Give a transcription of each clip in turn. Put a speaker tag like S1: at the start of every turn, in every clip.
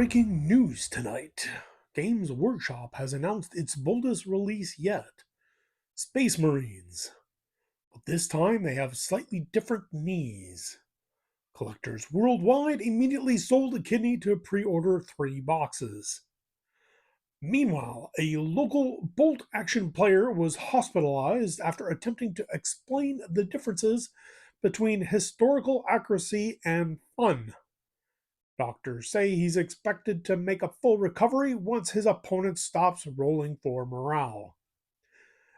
S1: Breaking news tonight. Games Workshop has announced its boldest release yet, Space Marines. But this time they have slightly different knees. Collectors worldwide immediately sold a kidney to pre-order 3 boxes. Meanwhile, a local bolt action player was hospitalized after attempting to explain the differences between historical accuracy and fun. Doctors say he's expected to make a full recovery once his opponent stops rolling for morale.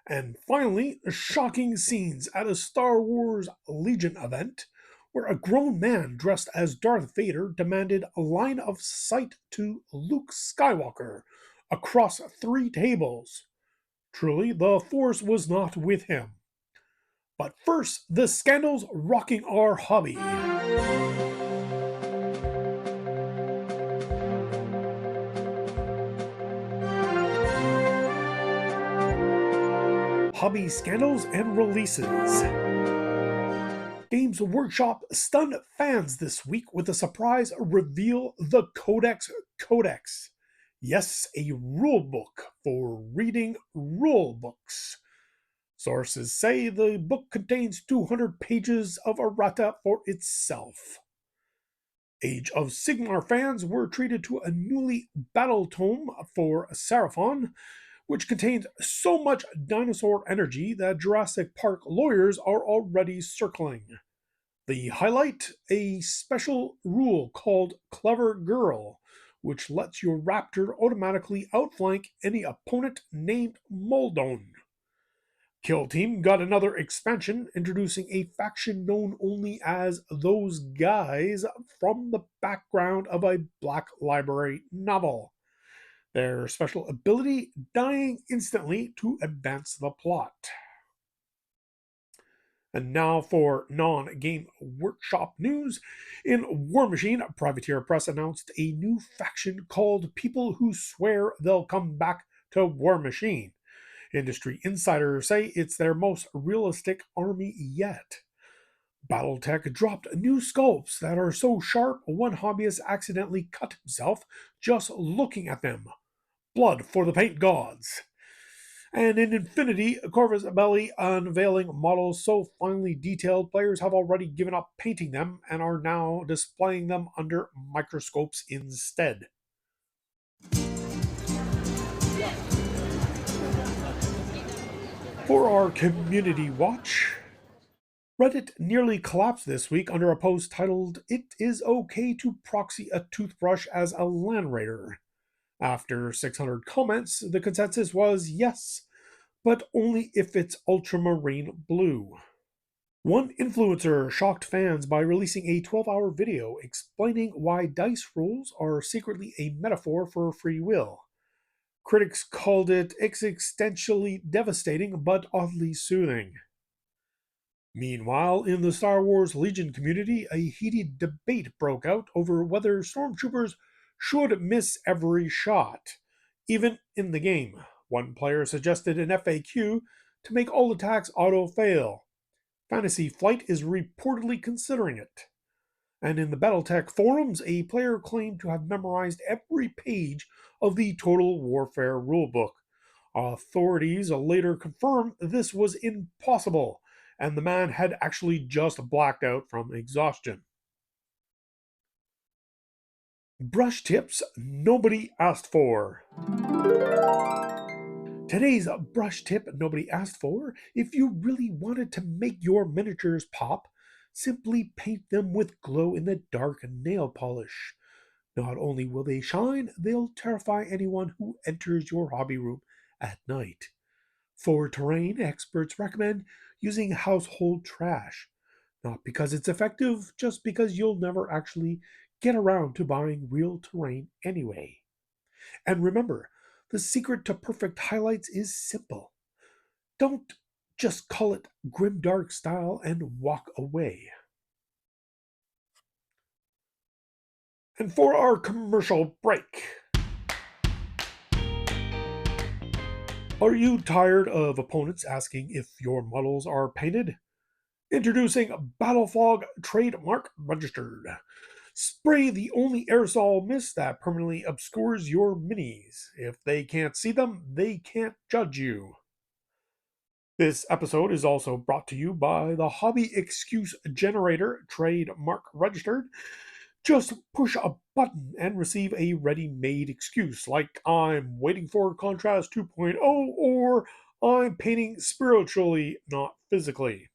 S1: And finally, shocking scenes at a Star Wars Legion event where a grown man dressed as Darth Vader demanded a line of sight to Luke Skywalker across 3 tables. Truly, the Force was not with him. But first, the scandals rocking our hobby. Hobby scandals and releases. Games Workshop stunned fans this week with a surprise reveal: the Codex Codex. Yes, a rulebook for reading rulebooks. Sources say the book contains 200 pages of errata for itself. Age of Sigmar fans were treated to a newly battle tome for Seraphon, which contains so much dinosaur energy that Jurassic Park lawyers are already circling. The highlight: a special rule called Clever Girl, which lets your raptor automatically outflank any opponent named Moldon. Kill Team got another expansion, introducing a faction known only as Those Guys from the background of a Black Library novel. Their special ability: dying instantly to advance the plot. And now for non-Game Workshop news. In War Machine, Privateer Press announced a new faction called People Who Swear They'll Come Back to War Machine. Industry insiders say it's their most realistic army yet. Battletech dropped new sculpts that are so sharp one hobbyist accidentally cut himself just looking at them. Blood for the paint gods. And in Infinity, Corvus Belli unveiling models so finely detailed players have already given up painting them and are now displaying them under microscopes instead. For our community watch, Reddit nearly collapsed this week under a post titled, "It is okay to proxy a toothbrush as a land raider." After 600 comments, the consensus was yes, but only if it's ultramarine blue. One influencer shocked fans by releasing a 12-hour video explaining why dice rolls are secretly a metaphor for free will. Critics called it existentially devastating but oddly soothing. Meanwhile, in the Star Wars Legion community, a heated debate broke out over whether stormtroopers should miss every shot, even in the game. One player suggested an FAQ to make all attacks auto-fail. Fantasy Flight is reportedly considering it. And in the Battletech forums, a player claimed to have memorized every page of the Total Warfare rulebook. Authorities later confirmed this was impossible, and the man had actually just blacked out from exhaustion. Brush tips nobody asked for. Today's brush tip nobody asked for: if you really wanted to make your miniatures pop, simply paint them with glow-in-the-dark nail polish. Not only will they shine, they'll terrify anyone who enters your hobby room at night. For terrain, experts recommend using household trash. Not because it's effective, just because you'll never actually get around to buying real terrain anyway. And remember, the secret to perfect highlights is simple. Don't just call it grimdark style and walk away. And for our commercial break, are you tired of opponents asking if your models are painted? Introducing BattleFog Trademark Registered. Spray the only aerosol mist that permanently obscures your minis. If they can't see them, they can't judge you. This episode is also brought to you by the Hobby Excuse Generator, trademark registered. Just push a button and receive a ready-made excuse, like I'm waiting for Contrast 2.0 or I'm painting spiritually, not physically.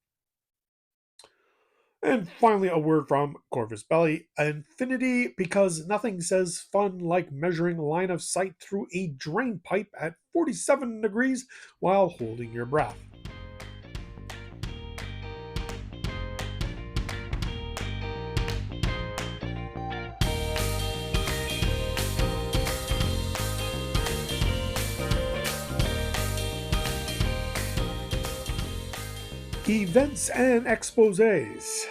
S1: And finally, a word from Corvus Belly. Infinity, because nothing says fun like measuring line of sight through a drain pipe at 47 degrees while holding your breath. Events and exposés.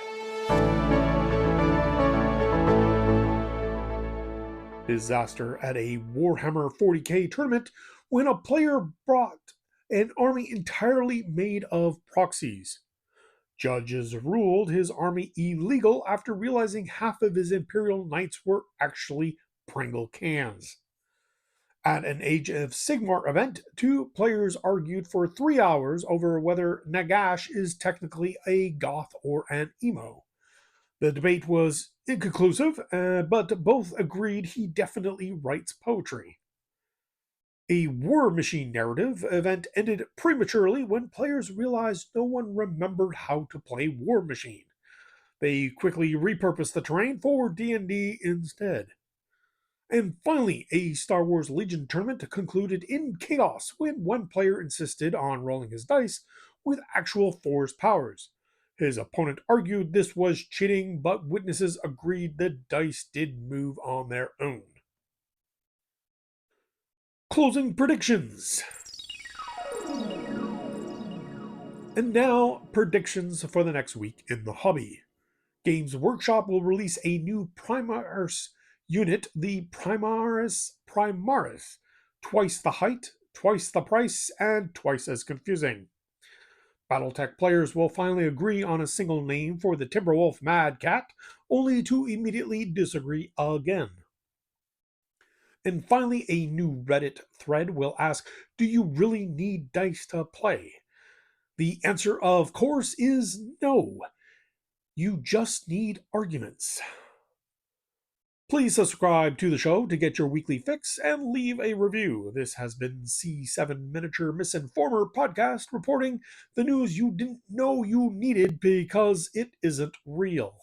S1: Disaster at a Warhammer 40k tournament when a player brought an army entirely made of proxies. Judges ruled his army illegal after realizing half of his Imperial knights were actually Pringle-cans. At an Age of Sigmar event, two players argued for 3 hours over whether Nagash is technically a goth or an emo. The debate was inconclusive, but both agreed he definitely writes poetry. A War Machine narrative event ended prematurely when players realized no one remembered how to play War Machine. They quickly repurposed the terrain for D&D instead. And finally, a Star Wars Legion tournament concluded in chaos when one player insisted on rolling his dice with actual Force powers. His opponent argued this was cheating, but witnesses agreed the dice did move on their own. Closing predictions. And now, predictions for the next week in the hobby. Games Workshop will release a new Primaris unit, the Primaris Primaris. Twice the height, twice the price, and twice as confusing. Battletech players will finally agree on a single name for the Timberwolf Mad Cat, only to immediately disagree again. And finally, a new Reddit thread will ask, do you really need dice to play? The answer, of course, is no. You just need arguments. Please subscribe to the show to get your weekly fix and leave a review. This has been C7 Miniature Misinformer Podcast, reporting the news you didn't know you needed because it isn't real.